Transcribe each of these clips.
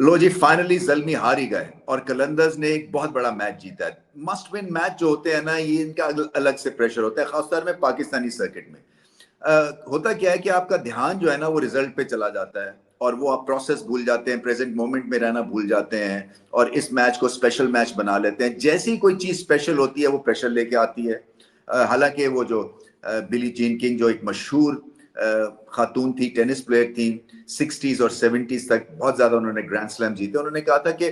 लो जी, finally Zalmi हार ही गए और कलंदर्स ने एक बहुत बड़ा मैच जीता है। मस्ट विन मैच जो होते हैं ना, ये इनका अलग से प्रेशर होता है, खासतौर में पाकिस्तानी सर्किट में। होता क्या है कि आपका ध्यान जो है ना वो रिजल्ट पे चला जाता है और वो आप प्रोसेस भूल जाते हैं, प्रेजेंट मोमेंट में रहना भूल जाते हैं और इस मैच को स्पेशल मैच बना लेते हैं। जैसी ही कोई चीज स्पेशल होती है वो प्रेशर लेके आती है। हालांकि वो जो बिली जीन किंग जो एक मशहूर खातून थी, टेनिस प्लेयर थी, 60s और 70s तक बहुत ज्यादा उन्होंने ग्रैंड स्लैम जीते। उन्होंने कहा था कि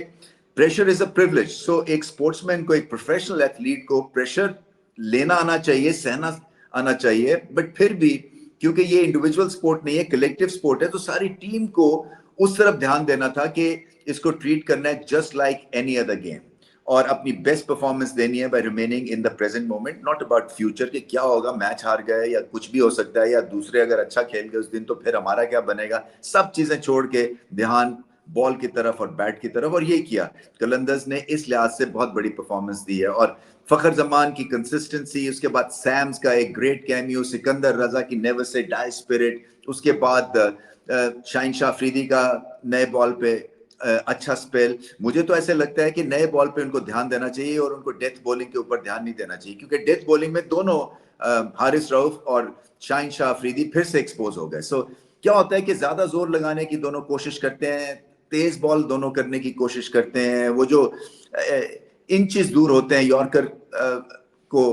प्रेशर इज अ प्रिविलेज। सो एक स्पोर्ट्समैन को, एक प्रोफेशनल एथलीट को प्रेशर लेना आना चाहिए, सहना आना चाहिए, बट फिर भी क्योंकि ये इंडिविजुअल स्पोर्ट नहीं है, कलेक्टिव स्पोर्ट है, तो सारी टीम को उस तरफ ध्यान देना था कि इसको ट्रीट करना है just like any other game और अपनी बेस्ट परफॉर्मेंस देनी है by remaining in the present moment, not about future कि क्या होगा, मैच हार गए या कुछ भी हो सकता है, या दूसरे अगर अच्छा खेल गए उस दिन तो फिर हमारा क्या बनेगा। सब चीजें छोड़ के ध्यान बॉल की तरफ और बैट की तरफ, और ये किया कलंदर्स ने। इस लिहाज से बहुत बड़ी परफॉर्मेंस दी है। और फखर जमान की कंसिस्टेंसी, उसके बाद सैम्स का एक ग्रेट कैमियो, सिकंदर रजा की नेवर से डाई स्पिरिट, उसके बाद शाहीन शाह अफरीदी का नए बॉल पे अच्छा स्पेल। मुझे तो ऐसे लगता है कि नए बॉल पे उनको ध्यान देना चाहिए और उनको डेथ बॉलिंग के ऊपर ध्यान नहीं देना चाहिए, क्योंकि डेथ बॉलिंग में दोनों हारिस रऊफ और शाहीन शाह अफरीदी फिर से एक्सपोज हो गए। सो क्या होता है कि ज्यादा जोर लगाने की दोनों कोशिश करते हैं, तेज बॉल दोनों करने की कोशिश करते हैं, वो जो इंचेस दूर होते हैं यॉर्कर को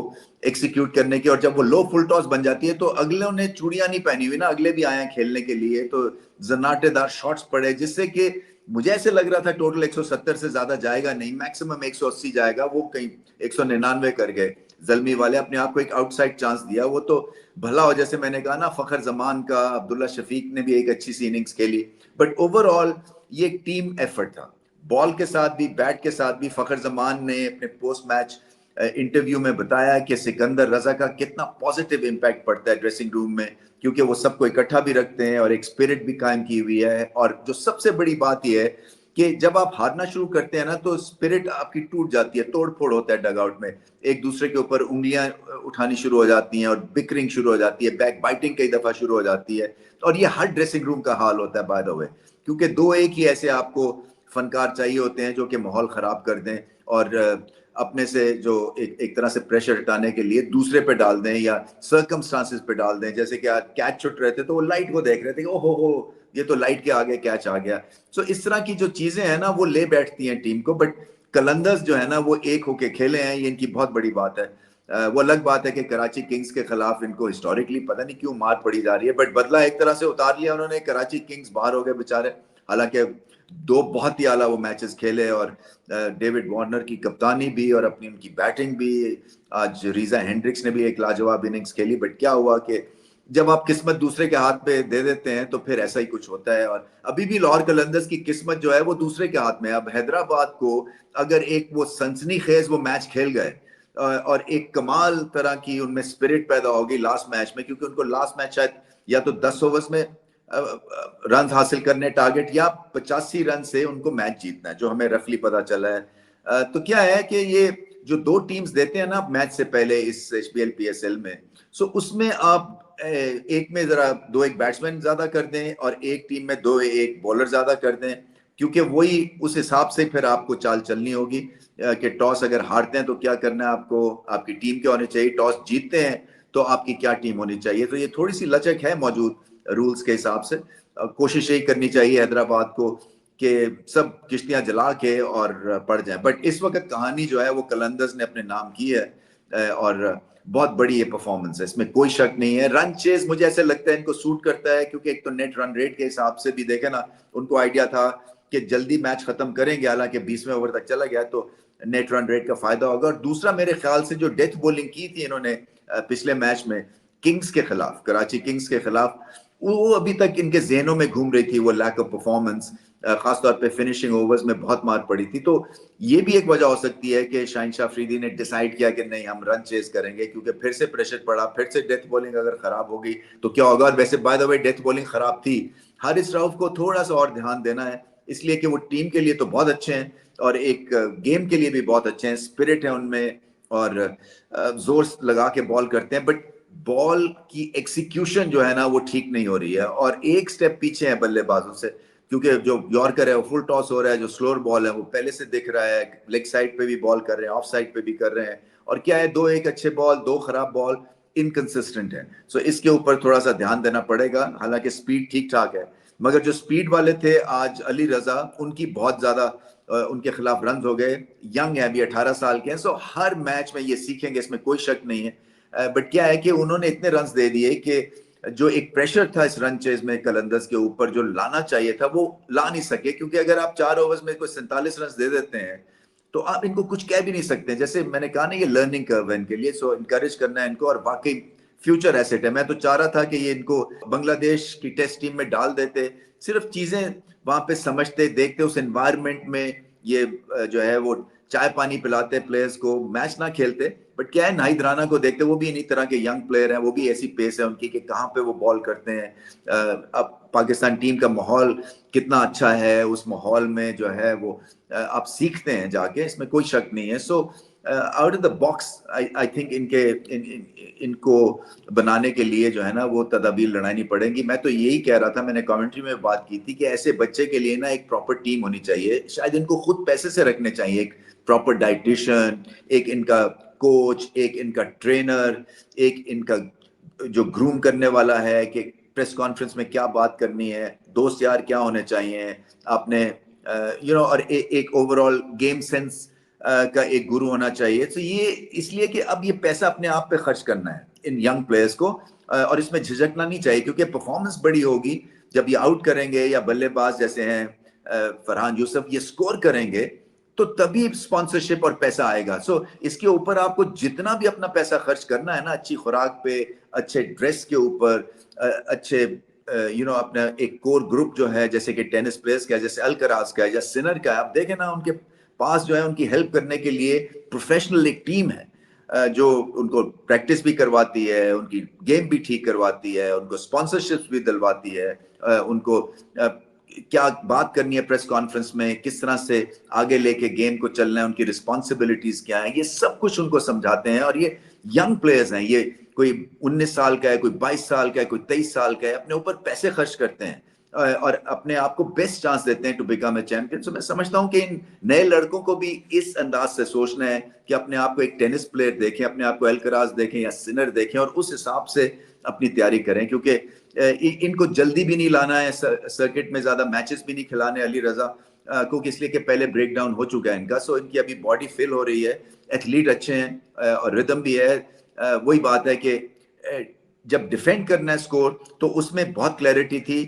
एग्जीक्यूट करने की, और जब वो लो फुल टॉस बन जाती है तो अगले ने चूड़ियां नहीं पहनी हुई ना, अगले भी आए हैं खेलने के लिए, तो जन्नाटेदार शॉट्स पड़े, जिससे कि मुझे ऐसे लग रहा था टोटल 170 से ज्यादा जाएगा नहीं, मैक्सिमम 180 जाएगा, वो कहीं 199 कर गए। जल्मी वाले अपने आप को एक आउटसाइड चांस दिया, वो तो भला हो, जैसे मैंने कहा ना, फखर जमान का, अब्दुल्ला शफीक ने भी एक अच्छी सी इनिंग्स खेली, बट ओवरऑल ये एक टीम एफर्ट था, बॉल के साथ भी बैट के साथ भी। फखर जमान ने अपने पोस्ट मैच इंटरव्यू में बताया कि सिकंदर रजा का कितना पॉजिटिव इम्पैक्ट पड़ता है ड्रेसिंग रूम में, क्योंकि वो सबको इकट्ठा भी रखते हैं और एक स्पिरिट भी कायम की हुई है। और जो सबसे बड़ी बात यह है कि जब आप हारना शुरू करते हैं ना तो स्पिरिट आपकी टूट जाती है, तोड़ फोड़ होता है डगआउट में, एक दूसरे के ऊपर उंगलियां उठानी शुरू हो जाती हैं और बिकरिंग शुरू हो जाती है, बैक बाइटिंग कई दफा शुरू हो जाती है। और ये हर ड्रेसिंग रूम का हाल होता है बाय द वे, क्योंकि दो एक ही ऐसे आपको फनकार चाहिए होते हैं जो कि माहौल खराब कर दें और अपने से जो एक तरह से प्रेशर हटाने के लिए दूसरे पे डाल दें या सर्कमस्टांसेस पे डाल दें। जैसे कि आज कैच छुट रहे थे तो वो लाइट को देख रहे थे कि ओहो हो, ये तो लाइट के आगे कैच आ गया। सो इस तरह की जो चीजें हैं ना वो ले बैठती हैं टीम को, बट कलंदर्स जो है ना वो एक होके खेले हैं, ये इनकी बहुत बड़ी बात है। वो अलग बात है कि कराची किंग्स के खिलाफ इनको हिस्टोरिकली पता नहीं क्यों मार पड़ी जा रही है, बट बदला एक तरह से उतार लिया उन्होंने। कराची किंग्स बाहर हो गए बेचारे, हालांकि दो बहुत ही आला वो मैचेस खेले और डेविड वार्नर की कप्तानी भी और अपनी उनकी बैटिंग भी। आज रीजा हेंड्रिक्स ने भी एक लाजवाब इनिंग्स खेली, बट क्या हुआ कि जब आप किस्मत दूसरे के हाथ पे दे देते हैं तो फिर ऐसा ही कुछ होता है। और अभी भी लाहौर कलंदर्स की किस्मत जो है वो दूसरे के हाथ में है। अब हैदराबाद को अगर एक वो सनसनीखेज वो मैच खेल गए और एक कमाल तरह की उनमें स्पिरिट पैदा होगी लास्ट मैच में, क्योंकि उनको लास्ट मैच शायद या तो 10 ओवर्स में रन हासिल करने टारगेट, या 85 रन से उनको मैच जीतना है, जो हमें रफली पता चला है। तो क्या है कि ये जो दो टीम्स देते हैं ना मैच से पहले इस HBL PSL में, सो उसमें आप एक में जरा दो एक बैट्समैन ज्यादा कर दें और एक टीम में दो एक बॉलर ज्यादा कर दें, क्योंकि वही उस हिसाब से फिर आपको चाल चलनी होगी कि टॉस अगर हारते हैं तो क्या करना है आपको, आपकी टीम क्या होनी चाहिए, टॉस जीतते हैं तो आपकी क्या टीम होनी चाहिए। तो ये थोड़ी सी लचक है मौजूद रूल्स के हिसाब से। कोशिश यही करनी चाहिए हैदराबाद को कि सब किश्तियां जला के और पड़ जाए, बट इस वक्त कहानी जो है वो कलंदर्स ने अपने नाम की है और बहुत बड़ी ये परफॉर्मेंस है, इसमें कोई शक नहीं है। रन चेज मुझे ऐसे लगता है इनको सूट करता है, क्योंकि एक तो नेट रन रेट के हिसाब से भी देखे ना, उनको आइडिया था कि जल्दी मैच खत्म करेंगे, हालांकि 20वें ओवर तक चला गया तो नेट रन रेट का फायदा होगा। और दूसरा मेरे ख्याल से जो डेथ बॉलिंग की थी इन्होंने पिछले मैच में किंग्स के खिलाफ, कराची किंग्स के खिलाफ, वो अभी तक इनके जहनों में घूम रही थी, वो लैक ऑफ परफॉर्मेंस, खासतौर पे फिनिशिंग ओवर्स में बहुत मार पड़ी थी। तो ये भी एक वजह हो सकती है कि शाहीन शाह अफरीदी ने डिसाइड किया कि नहीं, हम रन चेज करेंगे, क्योंकि फिर से प्रेशर पड़ा, फिर से डेथ बॉलिंग अगर खराब होगी तो क्या होगा। और वैसे by the way death bowling खराब थी, हारिस रऊफ को थोड़ा सा और ध्यान देना है, इसलिए कि वो टीम के लिए तो बहुत अच्छे हैं और एक गेम के लिए भी बहुत अच्छे हैं, स्पिरिट है उनमें और जोर लगा के बॉल करते हैं, बट बॉल की एग्जीक्यूशन जो है ना वो ठीक नहीं हो रही है और एक स्टेप पीछे है बल्लेबाजों से, क्योंकि जो यॉर्कर है वो फुल टॉस हो रहा है, जो स्लोअर बॉल है वो पहले से दिख रहा है, लेग साइड पे भी बॉल कर रहे हैं, ऑफ साइड पे भी कर रहे हैं, और क्या है, दो एक अच्छे बॉल, दो खराब बॉल, इनकंसिस्टेंट है। सो इसके ऊपर थोड़ा सा ध्यान देना पड़ेगा। हालांकि स्पीड ठीक ठाक है, मगर जो स्पीड वाले थे आज अली रजा, उनकी बहुत ज्यादा उनके खिलाफ रन हो गए। यंग है, अभी 18 साल के हैं, सो हर मैच में ये सीखेंगे, इसमें कोई शक नहीं है। बट क्या है कि उन्होंने इतने रन दे दिए कि जो एक प्रेशर था इस रन चेज में कलंदर्स के ऊपर, जो लाना चाहिए था वो ला नहीं सके, क्योंकि अगर आप 4 ओवर्स में कोई 47 रन दे देते हैं तो आप इनको कुछ कह भी नहीं सकते। जैसे मैंने कहा ना, ये लर्निंग कर्व है इनके लिए, सो इनकरेज करना है इनको, और वाकई फ्यूचर एसेट है। मैं तो चाह रहा था कि ये इनको बांग्लादेश की टेस्ट टीम में डाल देते, सिर्फ चीजें वहां पे समझते, देखते, उस एनवायरमेंट में ये जो है वो चाय पानी पिलाते प्लेयर्स को, मैच ना खेलते। बट क्या है, नाहिद राणा को देखते, वो भी इन्हीं तरह के यंग प्लेयर हैं, वो भी ऐसी पेस है उनकी कि कहाँ पे वो बॉल करते हैं। अब पाकिस्तान टीम का माहौल कितना अच्छा है, उस माहौल में जो है वो आप सीखते हैं जाके, इसमें कोई शक नहीं है। So out of the box I think इनको बनाने के लिए जो है ना वो तदाबीर लगानी पड़ेगी। मैं तो यही कह रहा था, मैंने कमेंट्री में बात की थी कि ऐसे बच्चे के लिए ना एक प्रॉपर टीम होनी चाहिए, शायद इनको खुद पैसे से रखने चाहिए, एक प्रॉपर डाइटिशियन, एक इनका कोच, एक इनका ट्रेनर, एक इनका जो ग्रूम करने वाला है कि प्रेस कॉन्फ्रेंस में क्या बात करनी है, दोस्त यार क्या होने चाहिए आपने, और एक ओवरऑल गेम सेंस का एक गुरु होना चाहिए। तो ये इसलिए कि अब ये पैसा अपने आप पे खर्च करना है इन यंग प्लेयर्स को, और इसमें झिझकना नहीं चाहिए, क्योंकि परफॉर्मेंस बड़ी होगी जब ये आउट करेंगे, या बल्लेबाज जैसे हैं फरहान यूसुफ, ये स्कोर करेंगे तो तभी स्पॉन्सरशिप और पैसा आएगा। सो इसके ऊपर आपको जितना भी अपना पैसा खर्च करना है ना, अच्छी खुराक पे, अच्छे ड्रेस के ऊपर, अच्छे अपना एक कोर ग्रुप जो है, जैसे कि टेनिस प्लेयर्स का, जैसे अलकराज का है या सिनर का है, आप देखें ना उनके पास जो है उनकी हेल्प करने के लिए प्रोफेशनल एक टीम है, जो उनको प्रैक्टिस भी करवाती है, उनकी गेम भी ठीक करवाती है, उनको स्पॉन्सरशिप भी दिलवाती है, उनको क्या बात करनी है प्रेस कॉन्फ्रेंस में, किस तरह से आगे लेके गेम को चलना है, उनकी रिस्पॉन्सिबिलिटीज क्या है, ये सब कुछ उनको समझाते हैं। और ये यंग प्लेयर्स हैं, ये कोई 19 साल का है, कोई 22 साल का है, कोई 23 साल का है, अपने ऊपर पैसे खर्च करते हैं और अपने आप को बेस्ट चांस देते हैं टू बिकम ए चैंपियन। सो मैं समझता हूं कि इन नए लड़कों को भी इस अंदाज से सोचना है कि अपने आप को एक टेनिस प्लेयर देखें, अपने आप को अल्कराज देखें या सिनर देखें, और उस हिसाब से अपनी तैयारी करें, क्योंकि इनको जल्दी भी नहीं लाना है, सर्किट में ज्यादा मैचेस भी नहीं खिलाने अली रजा को, इसलिए कि पहले ब्रेक डाउन हो चुका है इनका। सो इनकी अभी बॉडी फिल हो रही है, एथलीट अच्छे हैं और रिदम भी है। वही बात है कि जब डिफेंड करना है स्कोर, तो उसमें बहुत क्लैरिटी थी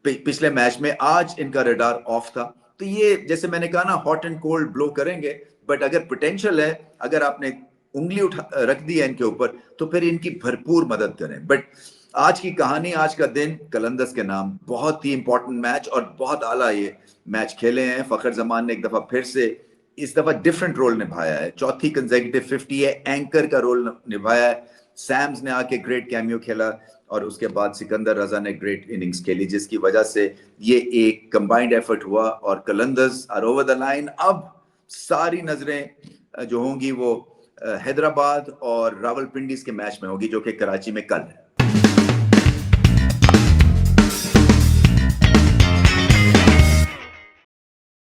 पिछले मैच में, आज इनका रडार ऑफ था। तो ये जैसे मैंने कहा ना, हॉट एंड कोल्ड ब्लो करेंगे, बट अगर पोटेंशियल है, अगर आपने उंगली उठा रख दी है इनके ऊपर, तो फिर इनकी भरपूर मदद करें। बट आज की कहानी, आज का दिन कलंदर्स के नाम, बहुत ही इंपॉर्टेंट मैच और बहुत आला ये मैच खेले हैं। फखर जमान ने एक दफा फिर से इस दफा डिफरेंट रोल निभाया है, चौथी कंसेक्यूटिव 50 है, एंकर का रोल निभाया है। सैम्स ने आके ग्रेट कैमियो खेला, और उसके बाद सिकंदर रजा ने ग्रेट इनिंग्स खेली, जिसकी वजह से ये एक कंबाइंड एफर्ट हुआ और Qalandars are over the line. अब सारी नजरें जो होंगी वो हैदराबाद और रावलपिंडी के मैच में होगी, जो कि कराची में कल है।